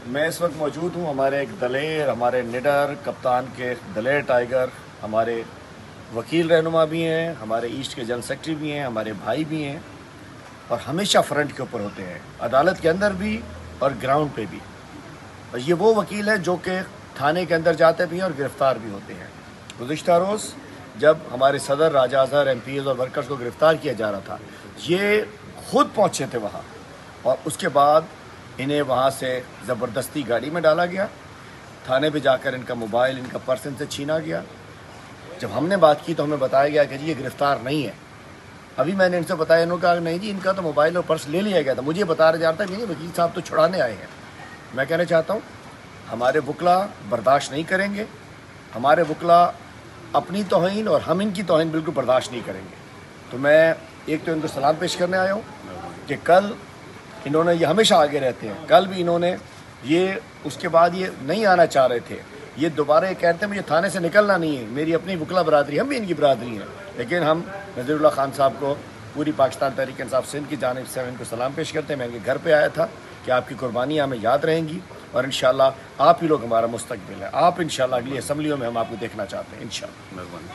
میں اس وقت موجود ہوں ہمارے ایک دلیر، ہمارے نڈر کپتان کے دلیر ٹائیگر، ہمارے وکیل رہنما بھی ہیں، ہمارے ایسٹ کے جنرل سیکرٹری بھی ہیں، ہمارے بھائی بھی ہیں، اور ہمیشہ فرنٹ کے اوپر ہوتے ہیں، عدالت کے اندر بھی اور گراؤنڈ پہ بھی۔ اور یہ وہ وکیل ہیں جو کہ تھانے کے اندر جاتے بھی ہیں اور گرفتار بھی ہوتے ہیں۔ گزشتہ روز جب ہمارے صدر راجہ اظہر ایم پیز اور ورکرز کو گرفتار کیا جا رہا تھا، یہ خود پہنچے تھے وہاں، اور اس کے بعد انہیں وہاں سے زبردستی گاڑی میں ڈالا گیا، تھانے پہ جا کر ان کا موبائل، ان کا پرس ان سے چھینا گیا۔ جب ہم نے بات کی تو ہمیں بتایا گیا کہ جی یہ گرفتار نہیں ہے۔ ابھی میں نے ان سے بتایا، انہوں نے کہا نہیں جی ان کا تو موبائل اور پرس لے لیا گیا تھا، مجھے بتایا جا رہا تھا کہ نہیں وکیل صاحب تو چھڑانے آئے ہیں۔ میں کہنا چاہتا ہوں ہمارے وکلا برداشت نہیں کریں گے، ہمارے وکلا اپنی توہین اور ہم ان کی توہین بالکل برداشت نہیں کریں گے۔ تو میں ایک تو ان کو سلام پیش کرنے آیا ہوں کہ کل انہوں نے، یہ ہمیشہ آگے رہتے ہیں، کل بھی انہوں نے یہ اس کے بعد یہ نہیں آنا چاہ رہے تھے، یہ دوبارہ یہ کہتے ہیں مجھے تھانے سے نکلنا نہیں ہے، میری اپنی وکلا برادری، ہم بھی ان کی برادری ہیں، لیکن ہم نذیر اللہ خان صاحب کو پوری پاکستان تحریک انصاف سندھ کی جانب سے ان کو سلام پیش کرتے ہیں۔ میں ان کے گھر پہ آیا تھا کہ آپ کی قربانیاں ہمیں یاد رہیں گی، اور انشاءاللہ آپ ہی لوگ ہمارا مستقبل ہے، آپ انشاءاللہ اگلی اسمبلیوں میں ہم آپ کو دیکھنا چاہتے ہیں انشاءاللہ۔